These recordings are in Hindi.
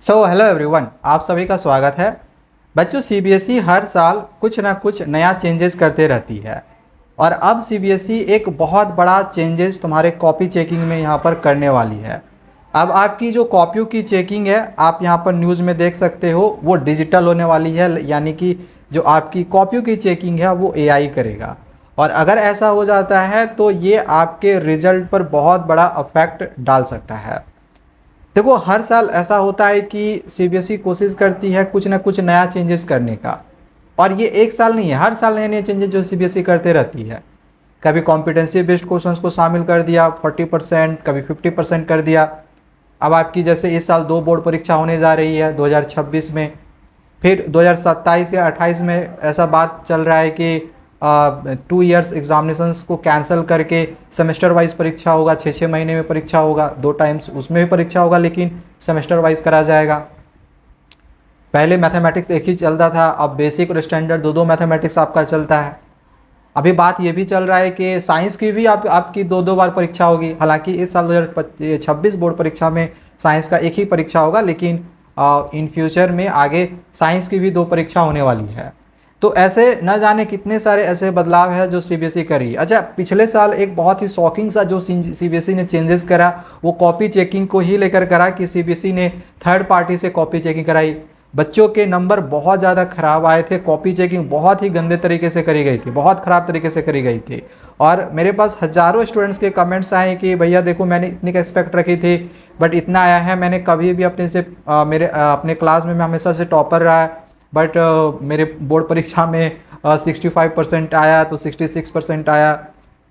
हेलो एवरीवन, आप सभी का स्वागत है। बच्चों, सीबीएसई हर साल कुछ ना कुछ नया चेंजेस करते रहती है और अब सीबीएसई एक बहुत बड़ा चेंजेस तुम्हारे कॉपी चेकिंग में यहाँ पर करने वाली है। अब आपकी जो कॉपियों की चेकिंग है, आप यहाँ पर न्यूज़ में देख सकते हो, वो डिजिटल होने वाली है। यानी कि जो आपकी कॉपियों की चेकिंग है वो एआई करेगा। और अगर ऐसा हो जाता है तो ये आपके रिजल्ट पर बहुत बड़ा अफेक्ट डाल सकता है। देखो, हर साल ऐसा होता है कि सीबीएसई कोशिश करती है कुछ ना कुछ नया चेंजेस करने का। और ये एक साल नहीं है, हर साल नए नए चेंजेस जो सीबीएसई करते रहती है। कभी कॉम्पिटेंसी बेस्ड क्वेश्चंस को शामिल कर दिया 40%, कभी 50% कर दिया। अब आपकी जैसे इस साल 2 बोर्ड परीक्षा होने जा रही है 2026 में। फिर 2027 या 28 में ऐसा बात चल रहा है कि 2 इयर्स एग्जामिनेशंस को कैंसिल करके सेमेस्टर वाइज परीक्षा होगा। 6-6 महीने में परीक्षा होगा, 2 टाइम्स उसमें भी परीक्षा होगा, लेकिन सेमेस्टर वाइज करा जाएगा। पहले मैथमेटिक्स एक ही चलता था, अब बेसिक और स्टैंडर्ड दो मैथमेटिक्स आपका चलता है। अभी बात ये भी चल रहा है कि साइंस की भी आपकी 2 बार परीक्षा होगी। हालांकि इस साल 2026 बोर्ड परीक्षा में साइंस का एक ही परीक्षा होगा, लेकिन इन फ्यूचर में आगे साइंस की भी 2 परीक्षा होने वाली है। तो ऐसे न जाने कितने सारे ऐसे बदलाव है जो सीबीएसई करी। अच्छा, पिछले साल एक बहुत ही शॉकिंग सा जो सीबीएसई ने चेंजेस करा, वो कॉपी चेकिंग को ही लेकर करा कि सीबीएसई ने थर्ड पार्टी से कॉपी चेकिंग कराई। बच्चों के नंबर बहुत ज़्यादा खराब आए थे। कॉपी चेकिंग बहुत ही गंदे तरीके से करी गई थी, बहुत ख़राब तरीके से करी गई थी। और मेरे पास हज़ारों स्टूडेंट्स के कमेंट्स आए कि भैया देखो, मैंने इतनी का एक्सपेक्ट रखी थी बट इतना आया है। मैंने कभी भी अपने क्लास में मैं हमेशा से टॉपर रहा है, बट मेरे बोर्ड परीक्षा में 65% आया तो 66% आया।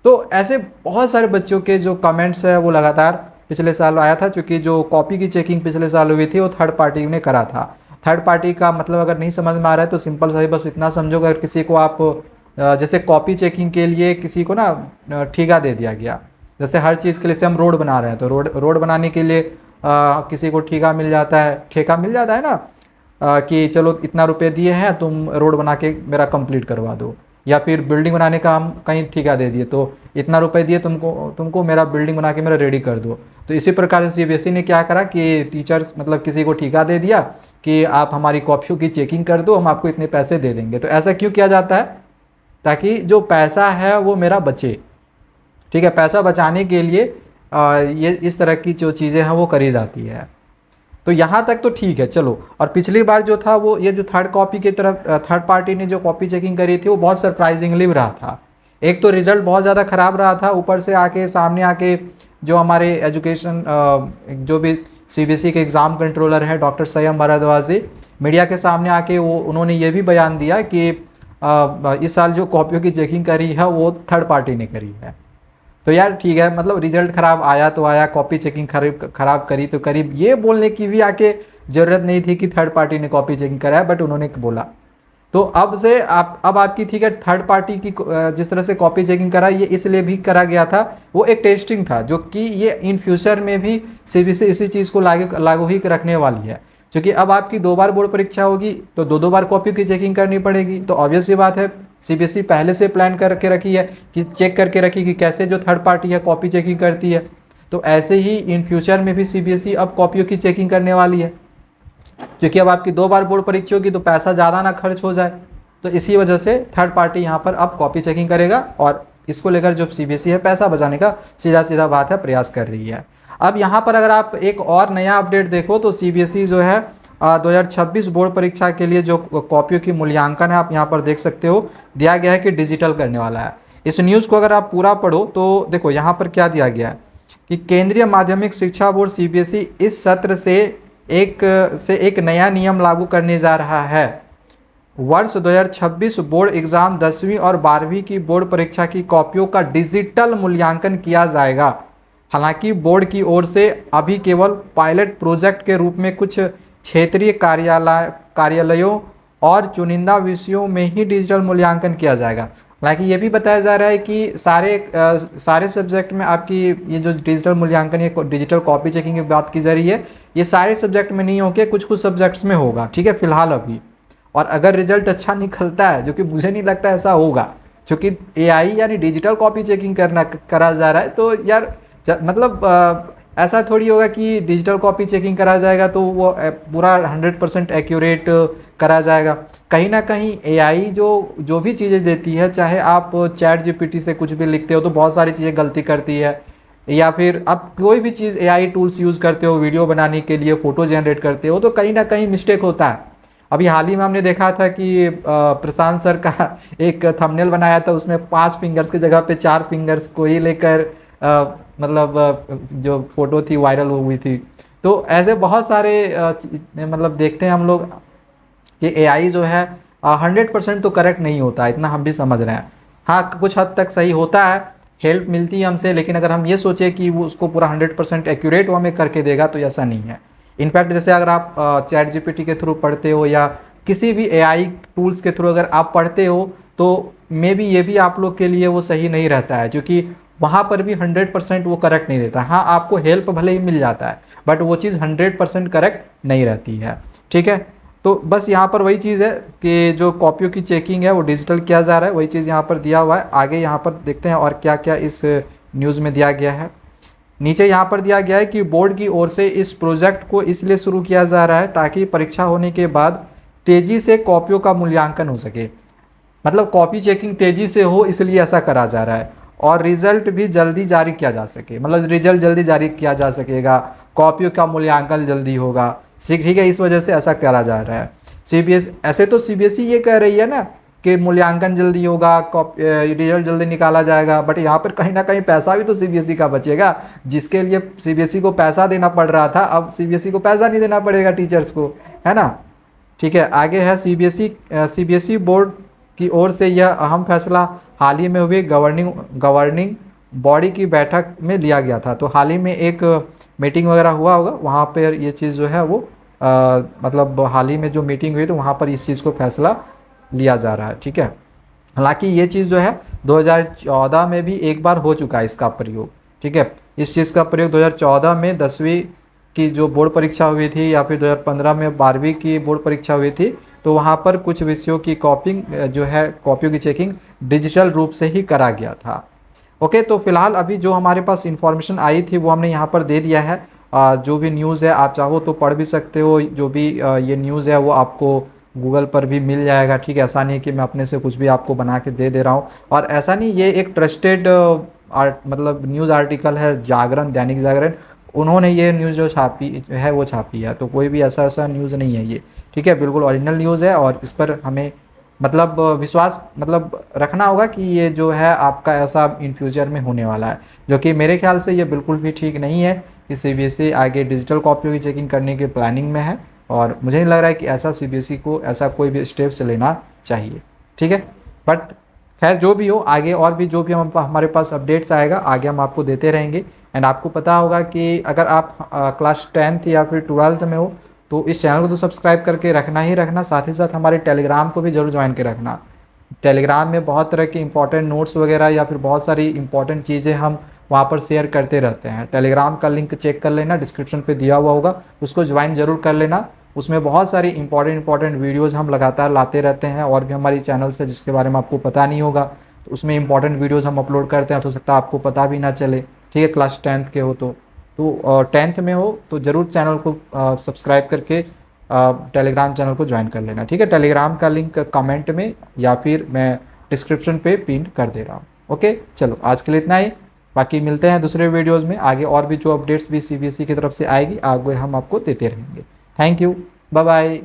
तो ऐसे बहुत सारे बच्चों के जो कमेंट्स है वो लगातार पिछले साल आया था, क्योंकि जो कॉपी की चेकिंग पिछले साल हुई थी वो थर्ड पार्टी ने करा था। थर्ड पार्टी का मतलब अगर नहीं समझ में आ रहा है तो सिंपल सा ही बस इतना समझो, अगर किसी को आप जैसे कॉपी चेकिंग के लिए किसी को ना ठेका दे दिया गया। जैसे हर चीज़ के लिए, से हम रोड बना रहे हैं तो रोड बनाने के लिए किसी को ठेका मिल जाता है ना, कि चलो इतना रुपए दिए हैं, तुम रोड बना के मेरा कंप्लीट करवा दो। या फिर बिल्डिंग बनाने का हम कहीं ठेका दे दिए तो इतना रुपए दिए, तुमको मेरा बिल्डिंग बना के मेरा रेडी कर दो। तो इसी प्रकार से सीबीएसई ने क्या करा कि टीचर्स मतलब किसी को ठेका दे दिया कि आप हमारी कॉपियों की चेकिंग कर दो, हम आपको इतने पैसे दे देंगे। तो ऐसा क्यों किया जाता है? ताकि जो पैसा है वो मेरा बचे। ठीक है, पैसा बचाने के लिए ये इस तरह की जो चीज़ें हैं वो करी जाती है। तो यहाँ तक तो ठीक है, चलो। और पिछली बार जो था वो ये जो थर्ड कॉपी की तरफ थर्ड पार्टी ने जो कॉपी चेकिंग करी थी वो बहुत सरप्राइजिंगली रहा था। एक तो रिजल्ट बहुत ज़्यादा ख़राब रहा था, ऊपर से आके सामने आके जो हमारे एजुकेशन जो भी सीबीएसई के एग्ज़ाम कंट्रोलर हैं डॉक्टर सैयद भारद्वाजी, मीडिया के सामने आके उन्होंने ये भी बयान दिया कि इस साल जो कॉपियों की चेकिंग करी है वो थर्ड पार्टी ने करी है। तो यार ठीक है, मतलब रिजल्ट खराब आया तो आया, कॉपी चेकिंग खराब करी तो करी। ये बोलने की भी आके ज़रूरत नहीं थी कि थर्ड पार्टी ने कॉपी चेकिंग कराया, बट उन्होंने बोला। तो अब आपकी ठीक है, थर्ड पार्टी की जिस तरह से कॉपी चेकिंग करा, ये इसलिए भी करा गया था, वो एक टेस्टिंग था, जो कि ये इन फ्यूचर में भी सीबीएसई इसी चीज़ को लागू ही रखने वाली है। क्योंकि अब आपकी 2 बार बोर्ड परीक्षा होगी तो 2 बार कॉपी की चेकिंग करनी पड़ेगी। तो ऑब्वियस सी बात है, सीबीएसई पहले से प्लान करके रखी है कि चेक करके रखी कि कैसे जो थर्ड पार्टी है कॉपी चेकिंग करती है। तो ऐसे ही इन फ्यूचर में भी सीबीएसई अब कॉपियों की चेकिंग करने वाली है। क्योंकि अब आपकी 2 बार बोर्ड परीक्षा होगी तो पैसा ज़्यादा ना खर्च हो जाए, तो इसी वजह से थर्ड पार्टी यहाँ पर अब कॉपी चेकिंग करेगा। और इसको लेकर जो सीबीएसई है पैसा बचाने का सीधा सीधा बात है प्रयास कर रही है। अब यहाँ पर अगर आप एक और नया अपडेट देखो तो सीबीएसई जो है 2026 बोर्ड परीक्षा के लिए जो कॉपियों की मूल्यांकन है, आप यहाँ पर देख सकते हो, दिया गया है कि डिजिटल करने वाला है। इस न्यूज़ को अगर आप पूरा पढ़ो तो देखो यहाँ पर क्या दिया गया है कि केंद्रीय माध्यमिक शिक्षा बोर्ड सीबीएसई इस सत्र से एक नया नियम लागू करने जा रहा है। वर्ष 2026 बोर्ड एग्जाम 10वीं और 12वीं की बोर्ड परीक्षा की कॉपियों का डिजिटल मूल्यांकन किया जाएगा। हालांकि बोर्ड की ओर से अभी केवल पायलट प्रोजेक्ट के रूप में कुछ क्षेत्रीय कार्यालयों और चुनिंदा विषयों में ही डिजिटल मूल्यांकन किया जाएगा। हालांकि ये भी बताया जा रहा है कि सारे सब्जेक्ट में आपकी ये जो डिजिटल मूल्यांकन ये डिजिटल कॉपी चेकिंग की बात की जा रही है, ये सारे सब्जेक्ट में नहीं होके कुछ सब्जेक्ट्स में होगा। ठीक है, फिलहाल अभी। और अगर रिजल्ट अच्छा निकलता है, जो कि मुझे नहीं लगता ऐसा होगा, क्योंकि एआई यानी डिजिटल कॉपी चेकिंग करा जा रहा है, तो यार मतलब ऐसा थोड़ी होगा कि डिजिटल कॉपी चेकिंग करा जाएगा तो वो पूरा 100% एक्यूरेट करा जाएगा। कहीं ना कहीं एआई जो जो भी चीज़ें देती है, चाहे आप चैट जीपीटी से कुछ भी लिखते हो तो बहुत सारी चीज़ें गलती करती है, या फिर आप कोई भी चीज़ एआई टूल्स यूज़ करते हो वीडियो बनाने के लिए, फ़ोटो जनरेट करते हो, तो कहीं ना कहीं मिस्टेक होता है। अभी हाल ही में हमने देखा था कि प्रशांत सर का एक थंबनेल बनाया था, उसमें 5 फिंगर्स की जगह पे 4 फिंगर्स को ही लेकर मतलब जो फोटो थी वायरल हुई थी। तो ऐसे बहुत सारे मतलब देखते हैं हम लोग कि एआई जो है 100% तो करेक्ट नहीं होता है, इतना हम भी समझ रहे हैं। हाँ, कुछ हद तक सही होता है, हेल्प मिलती है हमसे, लेकिन अगर हम ये सोचे कि वो उसको पूरा 100% एक्यूरेट वो हमें करके देगा तो ऐसा नहीं है। इनफैक्ट जैसे अगर आप चैट जीपीटी के थ्रू पढ़ते हो या किसी भी एआई टूल्स के थ्रू अगर आप पढ़ते हो तो मे बी ये भी आप लोग के लिए वो सही नहीं रहता है, क्योंकि वहाँ पर भी 100% वो करेक्ट नहीं देता। हाँ, आपको हेल्प भले ही मिल जाता है बट वो चीज़ 100% करेक्ट नहीं रहती है। ठीक है, तो बस यहाँ पर वही चीज़ है कि जो कॉपियों की चेकिंग है वो डिजिटल किया जा रहा है, वही चीज़ यहाँ पर दिया हुआ है। आगे यहाँ पर देखते हैं और क्या क्या इस न्यूज़ में दिया गया है। नीचे यहाँ पर दिया गया है कि बोर्ड की ओर से इस प्रोजेक्ट को इसलिए शुरू किया जा रहा है ताकि परीक्षा होने के बाद तेज़ी से कॉपियों का मूल्यांकन हो सके। मतलब कॉपी चेकिंग तेज़ी से हो इसलिए ऐसा करा जा रहा है, और रिजल्ट भी जल्दी जारी किया जा सके, मतलब रिजल्ट जल्दी जारी किया जा सकेगा, कॉपियों का मूल्यांकन जल्दी होगा। ठीक है, इस वजह से ऐसा करा जा रहा है। सीबीएस ऐसे तो सीबीएसई ये कह रही है ना कि मूल्यांकन जल्दी होगा, रिजल्ट जल्दी निकाला जाएगा, बट यहाँ पर कहीं ना कहीं पैसा भी तो सीबीएसई का बचेगा। जिसके लिए सीबीएसई को पैसा देना पड़ रहा था, अब सीबीएसई को पैसा नहीं देना पड़ेगा टीचर्स को, है ना। ठीक है, आगे है सीबीएसई बोर्ड की ओर से यह अहम फैसला हाल ही में हुई गवर्निंग बॉडी की बैठक में लिया गया था। तो हाल ही में एक मीटिंग वगैरह हुआ होगा, वहाँ पर ये चीज़ जो है वो मतलब हाल ही में जो मीटिंग हुई तो वहाँ पर इस चीज़ को फैसला लिया जा रहा है। ठीक है, हालांकि ये चीज़ जो है 2014 में भी एक बार हो चुका है इसका प्रयोग। ठीक है, इस चीज़ का प्रयोग 2014 में 10वीं की जो बोर्ड परीक्षा हुई थी, या फिर 2015 में 12वीं की बोर्ड परीक्षा हुई थी, तो वहाँ पर कुछ विषयों की कॉपिंग जो है कॉपियों की चेकिंग डिजिटल रूप से ही करा गया था। ओके, तो फिलहाल अभी जो हमारे पास इंफॉर्मेशन आई थी वो हमने यहाँ पर दे दिया है। जो भी न्यूज़ है आप चाहो तो पढ़ भी सकते हो, जो भी ये न्यूज़ है वो आपको गूगल पर भी मिल जाएगा। ठीक है, ऐसा नहीं है कि मैं अपने से कुछ भी आपको बना के दे रहा हूँ, और ऐसा नहीं, ये एक ट्रस्टेड मतलब न्यूज़ आर्टिकल है, जागरण, दैनिक जागरण, उन्होंने ये न्यूज़ जो छापी है वो छापी है, तो कोई भी ऐसा न्यूज़ नहीं है ये। ठीक है, बिल्कुल ओरिजिनल न्यूज़ है, और इस पर हमें मतलब विश्वास मतलब रखना होगा कि ये जो है आपका ऐसा इन फ्यूचर में होने वाला है, जो कि मेरे ख्याल से ये बिल्कुल भी ठीक नहीं है कि सीबीएसई आगे डिजिटल कॉपियों की चेकिंग करने की प्लानिंग में है, और मुझे नहीं लग रहा है कि ऐसा सीबीएसई को ऐसा कोई भी स्टेप्स लेना चाहिए। ठीक है, बट खैर जो भी हो, आगे और भी जो भी हमारे पास अपडेट्स आएगा आगे हम आपको देते रहेंगे। एंड आपको पता होगा कि अगर आप क्लास 10th या फिर 12th में हो तो इस चैनल को तो सब्सक्राइब करके रखना ही रखना, साथ ही साथ हमारे टेलीग्राम को भी जरूर ज्वाइन के रखना। टेलीग्राम में बहुत तरह के इंपॉर्टेंट नोट्स वगैरह या फिर बहुत सारी इंपॉर्टेंट चीज़ें हम वहाँ पर शेयर करते रहते हैं। टेलीग्राम का लिंक चेक कर लेना, डिस्क्रिप्शन पे दिया हुआ होगा, उसको ज्वाइन जरूर कर लेना। उसमें बहुत सारी इंपॉर्टेंट वीडियोज़ हम लगातार लाते रहते हैं, और भी हमारी चैनल से जिसके बारे में आपको पता नहीं होगा, तो उसमें इंपॉर्टेंट वीडियोज़ हम अपलोड करते हैं, तो हो सकता है आपको पता भी ना चले। ठीक है, क्लास 10th के हो तो 10th में हो तो ज़रूर चैनल को सब्सक्राइब करके टेलीग्राम चैनल को ज्वाइन कर लेना। ठीक है, टेलीग्राम का लिंक कमेंट में या फिर मैं डिस्क्रिप्शन पे पिन कर दे रहा हूँ। ओके, चलो आज के लिए इतना ही, बाकी मिलते हैं दूसरे वीडियोज़ में। आगे और भी जो अपडेट्स भी सीबीएसई की तरफ से आएगी आगे हम आपको देते रहेंगे। Thank you, bye bye.